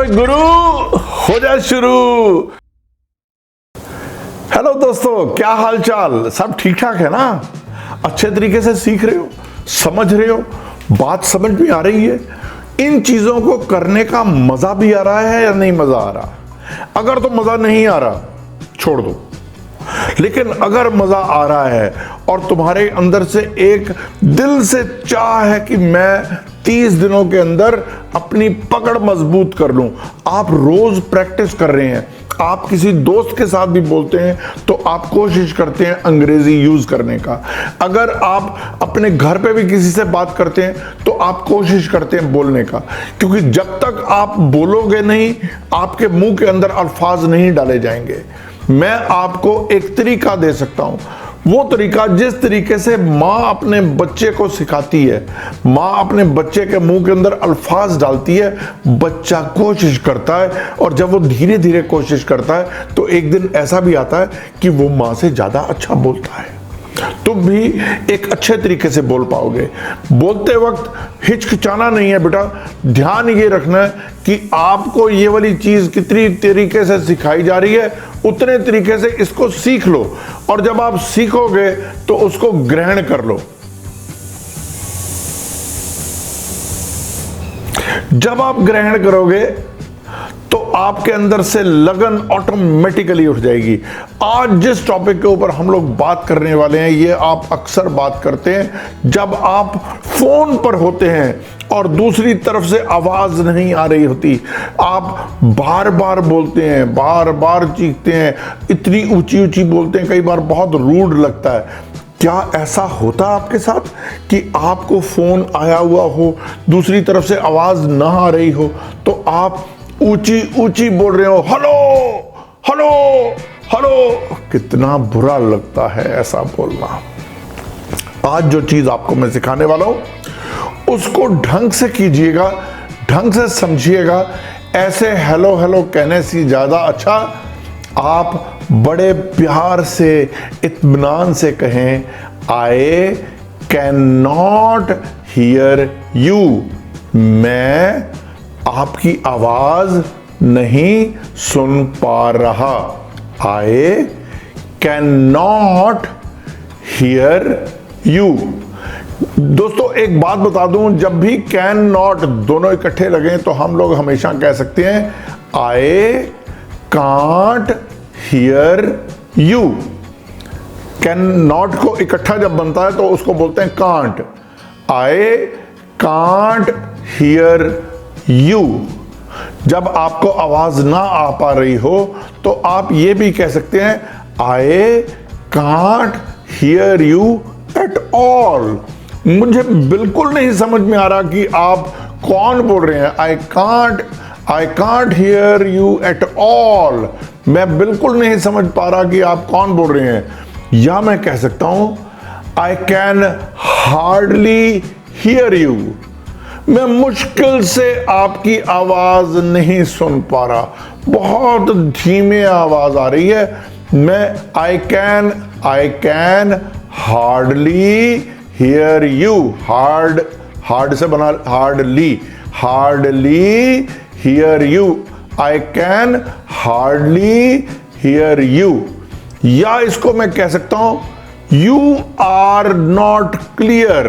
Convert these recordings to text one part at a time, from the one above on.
ओए गुरु, हो जाए शुरू। हेलो दोस्तों, क्या हाल चाल? सब ठीक ठाक है ना? अच्छे तरीके से सीख रहे हो, समझ रहे हो, बात समझ में आ रही है? इन चीजों को करने का मजा भी आ रहा है या नहीं मजा आ रहा? अगर तो मजा नहीं आ रहा, छोड़ दो। लेकिन अगर मजा आ रहा है और तुम्हारे अंदर से एक दिल से चाह है कि मैं 30 दिनों के अंदर अपनी पकड़ मजबूत कर लूं, आप रोज प्रैक्टिस कर रहे हैं, आप किसी दोस्त के साथ भी बोलते हैं तो आप कोशिश करते हैं अंग्रेजी यूज करने का, अगर आप अपने घर पे भी किसी से बात करते हैं तो आप कोशिश करते हैं बोलने का, क्योंकि जब तक आप बोलोगे नहीं, आपके मुंह के अंदर अल्फाज नहीं डाले जाएंगे। मैं आपको एक तरीका दे सकता हूं, वो तरीका जिस तरीके से माँ अपने बच्चे को सिखाती है, माँ अपने बच्चे के मुंह के अंदर अल्फाज डालती है, बच्चा कोशिश करता है और जब वो धीरे धीरे कोशिश करता है तो एक दिन ऐसा भी आता है कि वो माँ से ज्यादा अच्छा बोलता है। तुम भी एक अच्छे तरीके से बोल पाओगे। बोलते वक्त हिचकिचाना नहीं है बेटा, ध्यान ये रखना है कि आपको ये वाली चीज कितनी तरीके से सिखाई जा रही है, उतने तरीके से इसको सीख लो, और जब आप सीखोगे तो उसको ग्रहण कर लो। जब आप ग्रहण करोगे तो आपके अंदर से लगन ऑटोमेटिकली उठ जाएगी। आज जिस टॉपिक के ऊपर हम लोग बात करने वाले हैं, ये आप अक्सर बात करते हैं जब आप फोन पर होते हैं और दूसरी तरफ से आवाज नहीं आ रही होती, आप बार बार बोलते हैं, बार बार चीखते हैं, इतनी ऊंची ऊंची बोलते हैं, कई बार बहुत रूड लगता है। क्या ऐसा होता आपके साथ कि आपको फोन आया हुआ हो, दूसरी तरफ से आवाज ना आ रही हो, तो आप ऊंची ऊंची बोल रहे हो, हेलो हेलो हेलो? कितना बुरा लगता है ऐसा बोलना। आज जो चीज आपको मैं सिखाने वाला हूं उसको ढंग से कीजिएगा, ढंग से समझिएगा। ऐसे हेलो हेलो कहने से ज्यादा अच्छा आप बड़े प्यार से, इत्मीनान से कहें, आई कैन नॉट हियर यू। मैं आपकी आवाज नहीं सुन पा रहा। आई कैन नॉट हियर यू। दोस्तों एक बात बता दूं, जब भी कैन नॉट दोनों इकट्ठे लगे तो हम लोग हमेशा कह सकते हैं आई can't hear you. Can not को इकट्ठा जब बनता है तो उसको बोलते हैं can't. I can't hear you. जब आपको आवाज ना आ पा रही हो तो आप ये भी कह सकते हैं आई can't hear you at all. मुझे बिल्कुल नहीं समझ में आ रहा कि आप कौन बोल रहे हैं। आई can't hear you at all. मैं बिल्कुल नहीं समझ पा रहा कि आप कौन बोल रहे हैं। या मैं कह सकता हूं आई कैन हार्डली हियर यू। मैं मुश्किल से आपकी आवाज नहीं सुन पा रहा, बहुत धीमे आवाज आ रही है। मैं आई can hardly hear you. Hard से बना, hardly hear you. I can hardly hear you. या इसको मैं कह सकता हूं यू आर नॉट क्लियर।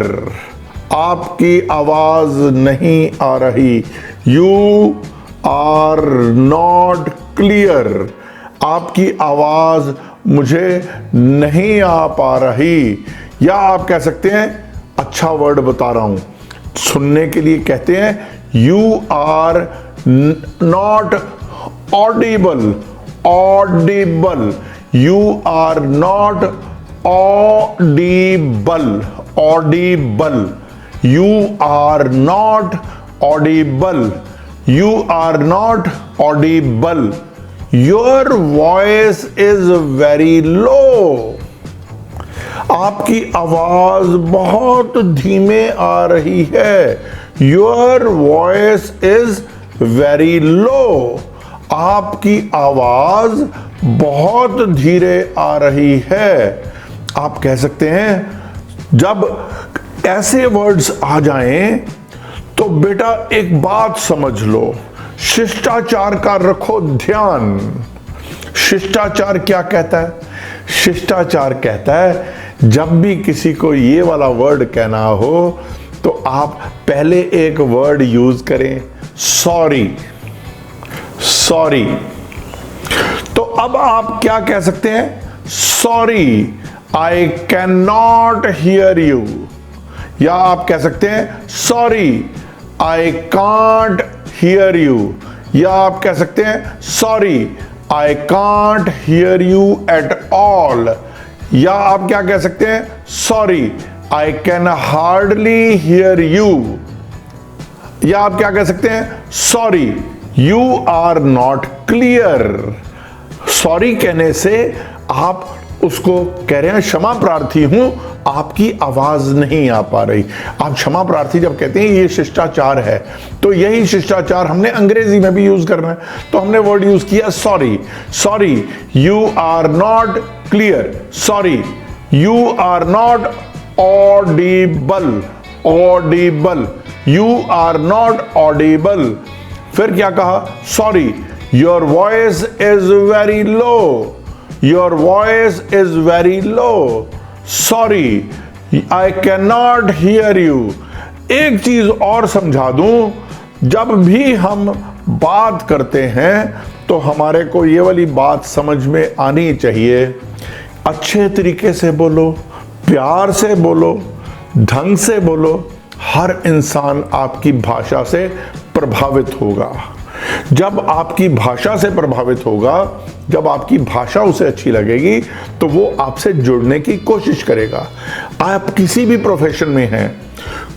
आपकी आवाज नहीं आ रही। You are not clear. आपकी आवाज मुझे नहीं आ पा रही। या आप कह सकते हैं, अच्छा वर्ड बता रहा हूं, सुनने के लिए कहते हैं you are not audible. You are not audible. You are not audible. You are not audible. Your voice is very low. आपकी आवाज बहुत धीमे आ रही है। Your voice is very low. आपकी आवाज बहुत धीरे आ रही है। आप कह सकते हैं, जब ऐसे वर्ड्स आ जाएं तो बेटा एक बात समझ लो, शिष्टाचार का रखो ध्यान। शिष्टाचार क्या कहता है? शिष्टाचार कहता है जब भी किसी को ये वाला वर्ड कहना हो तो आप पहले एक वर्ड यूज करें, सॉरी। सॉरी। तो अब आप क्या कह सकते हैं? Sorry, I can not hear you. या आप कह सकते हैं sorry, I can't hear you. या आप कह सकते हैं sorry, I can't hear you at all. या आप क्या कह सकते हैं? Sorry, I can hardly hear you. या आप क्या कह सकते हैं? Sorry, you are not clear. Sorry कहने से आप उसको कह रहे हैं क्षमा प्रार्थी हूं, आपकी आवाज नहीं आ पा रही। आप क्षमा प्रार्थी जब कहते हैं ये शिष्टाचार है, तो यही शिष्टाचार हमने अंग्रेजी में भी यूज करना है। तो हमने वर्ड यूज किया sorry. Sorry, you are not clear. Sorry, you are not audible. Audible, you are not audible. फिर क्या कहा? Sorry, your voice is very low. Your voice is very low. Sorry, I can not hear you. एक चीज और समझा दूं, जब भी हम बात करते हैं तो हमारे को ये वाली बात समझ में आनी चाहिए, अच्छे तरीके से बोलो, प्यार से बोलो, ढंग से बोलो। हर इंसान आपकी भाषा से प्रभावित होगा। जब आपकी भाषा से प्रभावित होगा, जब आपकी भाषा उसे अच्छी लगेगी, तो वो आपसे जुड़ने की कोशिश करेगा। आप किसी भी प्रोफेशन में हैं,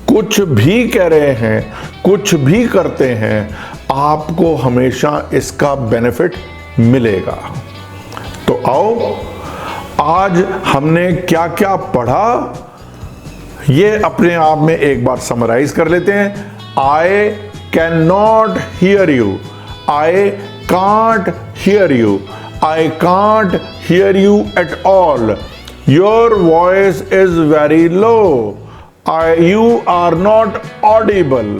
कुछ भी कह रहे हैं, कुछ भी करते हैं, आपको हमेशा इसका बेनिफिट मिलेगा। तो आओ, आज हमने क्या क्या पढ़ा ये अपने आप में एक बार समराइज कर लेते हैं। I can not hear you, I can't hear you, I can't hear you at all, your voice is very low, you are not audible,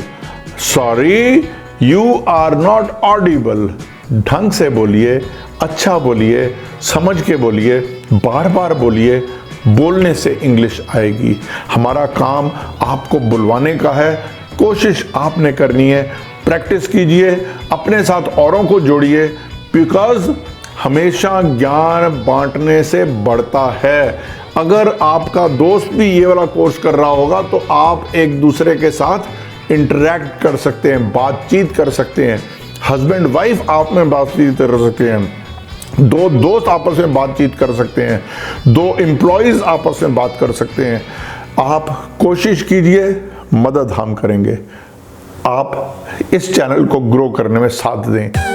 sorry, you are not audible. ढंग से बोलिए, अच्छा बोलिए, समझ के बोलिए, बार बार बोलिए। बोलने से इंग्लिश आएगी। हमारा काम आपको बुलवाने का है, कोशिश आपने करनी है। प्रैक्टिस कीजिए, अपने साथ औरों को जोड़िए, बिकॉज हमेशा ज्ञान बांटने से बढ़ता है। अगर आपका दोस्त भी ये वाला कोर्स कर रहा होगा तो आप एक दूसरे के साथ इंटरैक्ट कर सकते हैं, बातचीत कर सकते हैं। हस्बैंड वाइफ आप में बातचीत कर सकते हैं, दो दोस्त आपस में बातचीत कर सकते हैं, दो एम्प्लॉइज आपस में बात कर सकते हैं। आप कोशिश कीजिए, मदद हम करेंगे। आप इस चैनल को ग्रो करने में साथ दें।